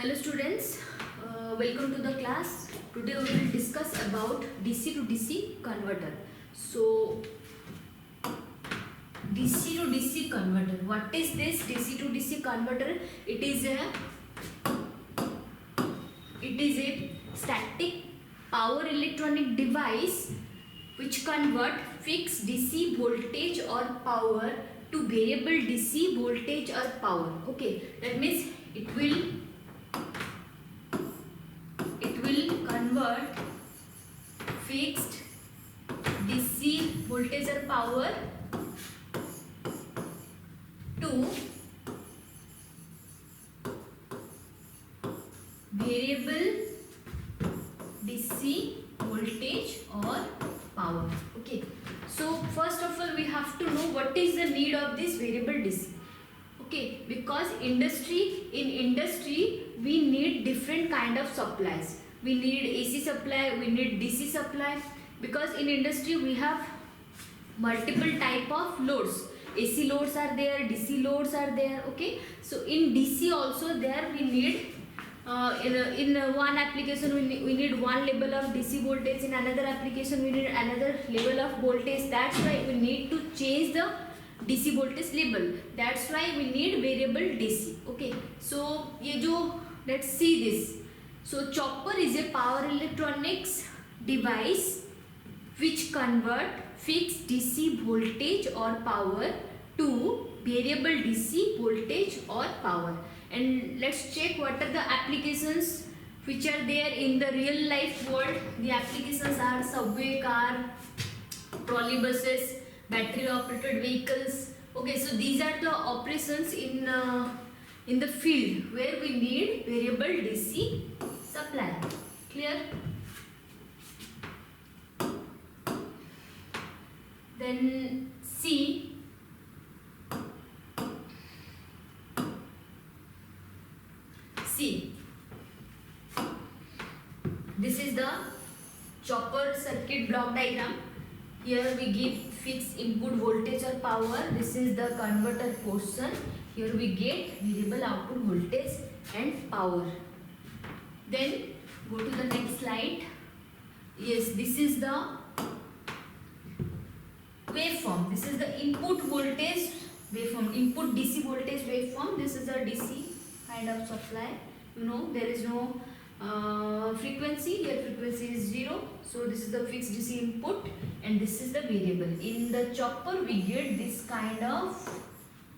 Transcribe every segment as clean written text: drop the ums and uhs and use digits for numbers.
Hello students, welcome to the class. Today we will discuss about DC to DC converter. So DC to DC converter. What is this DC to DC converter? It is a static power electronic device which convert fixed DC voltage or power to variable DC voltage or power. Okay, that means it will convert fixed DC voltage or power to variable DC voltage or power. Okay, so first of all we have to know what is the need of this variable DC. Okay, because in industry we need different kind of supplies. We need AC supply, we need DC supply, because in industry we have multiple type of loads. AC loads are there, DC loads are there. Okay, so in DC also there we need in one application we need one level of DC voltage, in another application we need another level of voltage. That's why we need to change the DC voltage level. That's why we need variable DC. Okay, so let's see this. So chopper is a power electronics device which convert fixed DC voltage or power to variable DC voltage or power. And let's check what are the applications which are there in the real life world. The applications are subway car, trolley buses, battery operated vehicles. Okay, so these are the operations in the field where we need variable DC supply. Clear? Then C. This is the chopper circuit block diagram. Here we give fixed input voltage or power. This is the converter portion. Here we get variable output voltage and power. Then go to the next slide. Yes, this is the waveform. This is the input voltage waveform, input DC voltage waveform. This is a DC kind of supply. You know, there is no frequency. Here frequency is 0. So this is the fixed DC input and this is the variable. In the chopper we get this kind of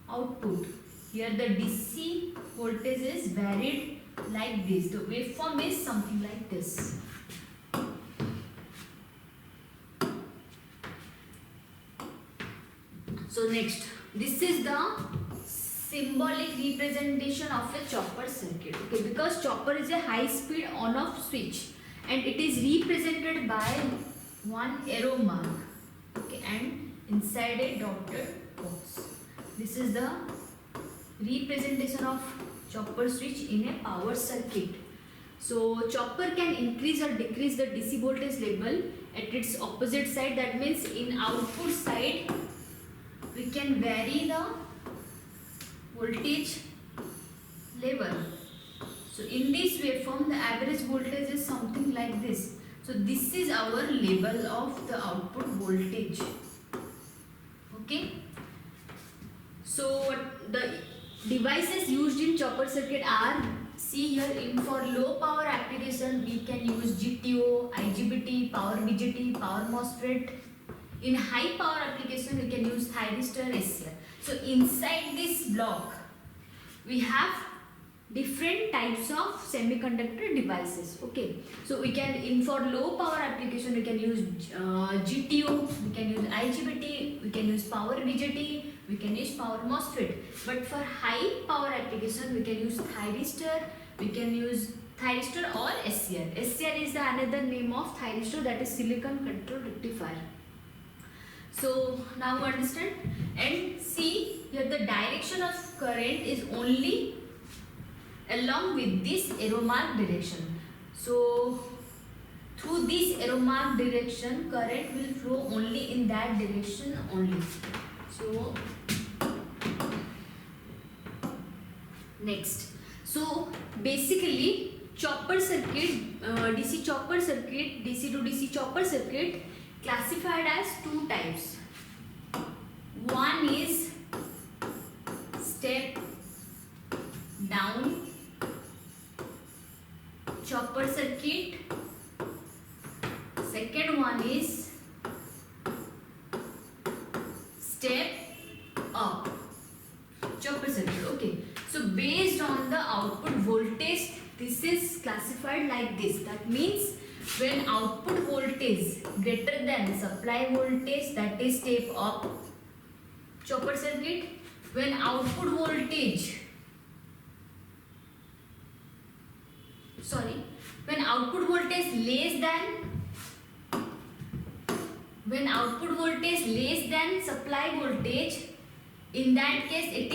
output. Here the DC voltage is varied like this. The waveform is something like this. So next, this is the symbolic representation of a chopper circuit. Okay, because chopper is a high speed on off switch and it is represented by one arrow mark. Okay, and inside a dotted box. This is the representation of chopper switch in a power circuit. So chopper can increase or decrease the DC voltage level at its opposite side. That means in output side we can vary the voltage level. So in this waveform the average voltage is something like this. So this is our level of the output voltage. Okay. So the devices used in chopper circuit are, see here, for low power application we can use GTO, IGBT, power BJT, power MOSFET. In high power application we can use thyristor, SCR. So inside this block we have different types of semiconductor devices. Okay, so we can, for low power application we can use GTO, we can use IGBT, we can use power BJT, we can use power MOSFET. But for high power application we can use thyristor, we can use thyristor or SCR. SCR is the another name of thyristor, that is silicon control rectifier. So now you understand. And see here the direction of current is only along with this arrow mark direction. So through this arrow mark direction current will flow only in that direction only. So next, So basically chopper circuit, DC chopper circuit, DC to DC chopper circuit classified as two types. One is step down chopper circuit. Second one is step up chopper circuit. Okay, so based on the output voltage, this is classified like this. That means when output voltage greater than supply voltage, that is step up chopper circuit. When output voltage, when output voltage less than supply voltage, in that case it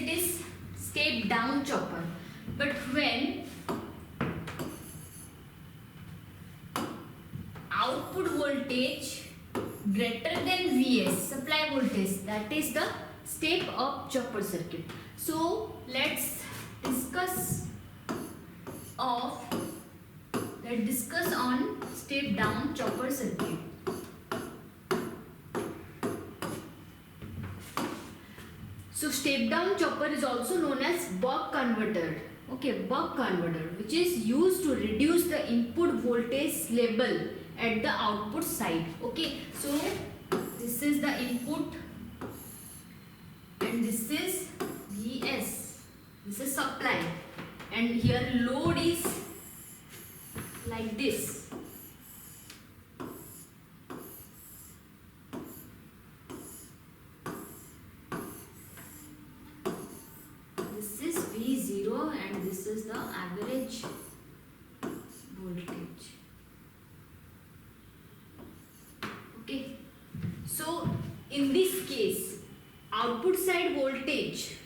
is step down chopper. But when output voltage greater than Vs supply voltage, that is the step up chopper circuit. So let's discuss on step down chopper circuit. So step down chopper is also known as buck converter. Okay, buck converter, which is used to reduce the input voltage level at the output side. Okay, so this is the input and this is Vs, this is supply, and here load is like this. This is V0 and this is the average voltage. Okay, so in this case output side voltage,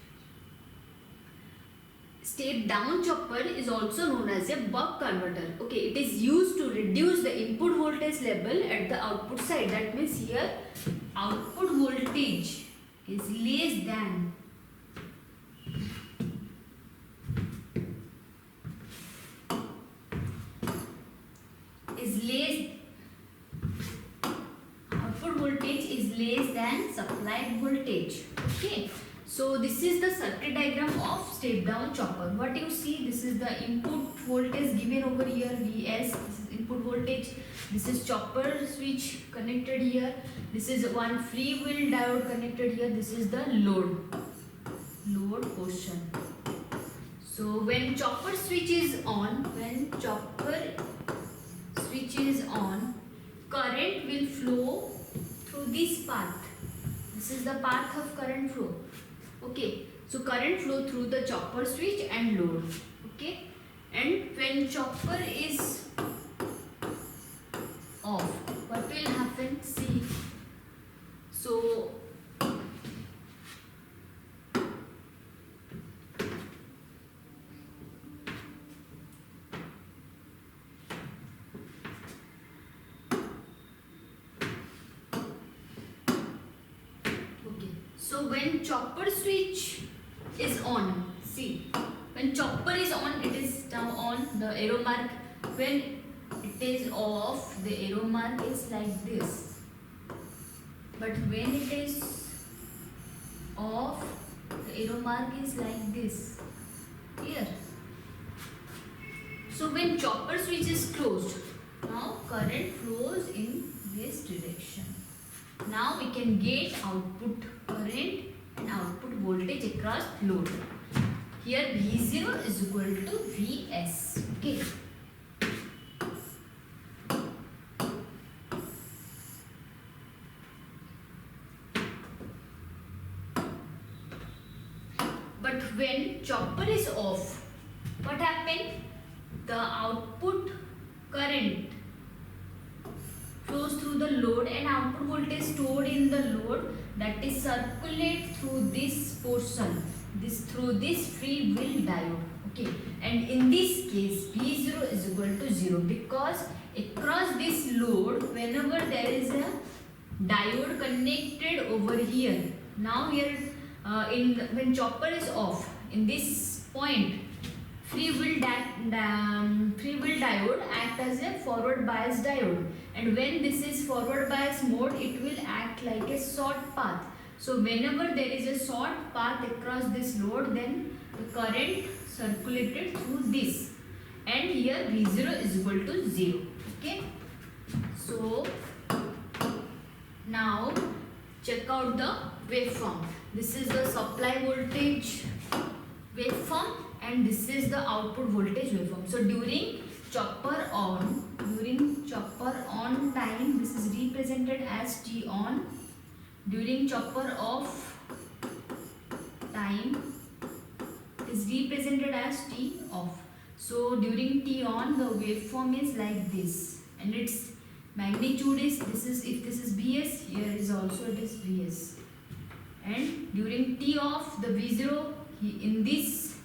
step down chopper is also known as a buck converter. Okay, it is used to reduce the input voltage level at the output side. That means here output voltage is less than supply voltage. Okay, so this is the circuit diagram of step down chopper. What you see, this is the input voltage given over here, Vs. This is input voltage. This is chopper switch connected here. This is one free wheel diode connected here. This is the load portion. So when chopper switch is on, current will flow through this path. This is the path of current flow. Okay, so current flow through the chopper switch and load. Okay, and when chopper is off, what will happen? See, so when chopper switch is on, see, when chopper is on, it is now on, the arrow mark. When it is off, the arrow mark is like this. But when it is off, the arrow mark is like this, here. So when chopper switch is closed, now current flows in this direction. Now we can get output current and output voltage across load. Here V0 is equal to Vs. Okay. But when chopper is off, what happened? The output current flows through the load and output voltage stored in the load, that is circulate through this portion, through this free wheel diode. Okay, and in this case V0 is equal to 0 because across this load, whenever there is a diode connected over here. Now here when chopper is off, in this point free wheel diode act as a forward bias diode, and when this is forward bias mode, it will act like a short path. So whenever there is a short path across this load, then the current circulated through this, and here V0 is equal to 0. Okay, so now check out the waveform. This is the supply voltage waveform and this is the output voltage waveform. So during chopper on time, this is represented as T on. During chopper off time, it is represented as T off. So during T on, the waveform is like this, and its magnitude is, this is, if this is Vs, here is also it is Vs. And during T off, the V0 in this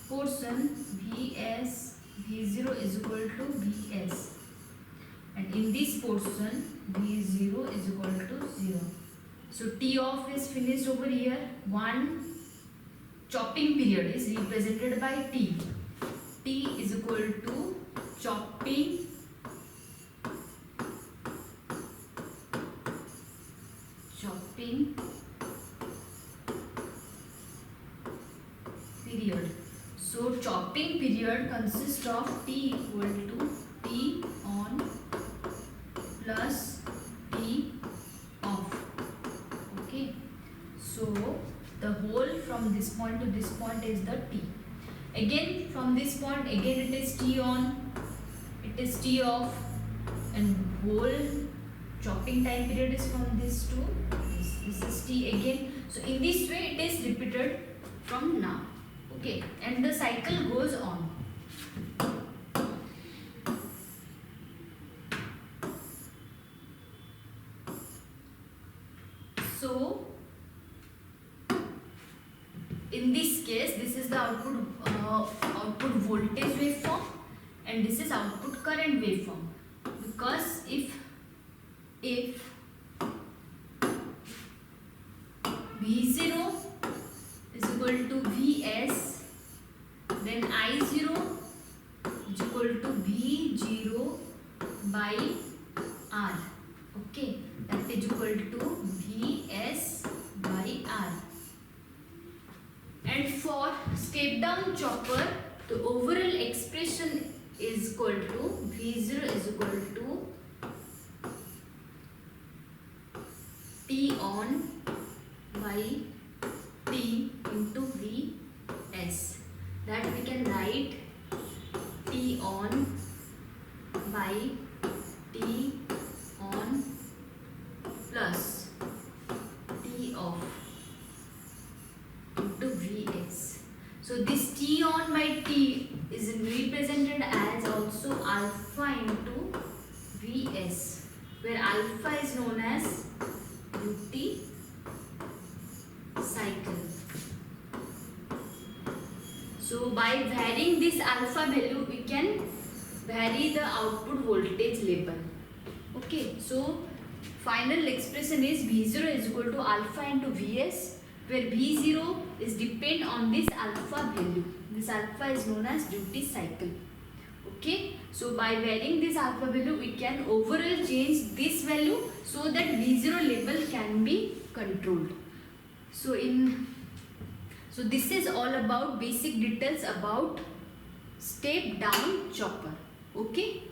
portion, V0 is equal to Vs, and in this portion V0 is equal to 0. So T off is finished over here. One chopping period is represented by T. T is equal to chopping period. So chopping period consists of T equal to T on plus T off. Okay, so the whole from this point to this point is the T. Again from this point, again it is T on, it is T off, and whole chopping time period is from this to this. This is T again. So in this way it is repeated from now. Okay, and the cycle goes on. So in this case, this is the output voltage waveform, and this is output current waveform. Because if V0 is equal to Vs, then I0 is equal to V0 by R. Okay, that is equal to Vs by R. And for step down chopper, the overall expression is equal to V0 is equal to T on by T into Vs. That we can write T on by T on plus T off into Vs. So this T on by T is represented as also alpha into Vs, where alpha is known as duty cycle. So by varying this alpha value, we can vary the output voltage level. Okay, so final expression is V0 is equal to alpha into Vs, where V0 is depend on this alpha value. This alpha is known as duty cycle. Okay, so by varying this alpha value, we can overall change this value so that V0 level can be controlled. So this is all about basic details about step down chopper. Okay.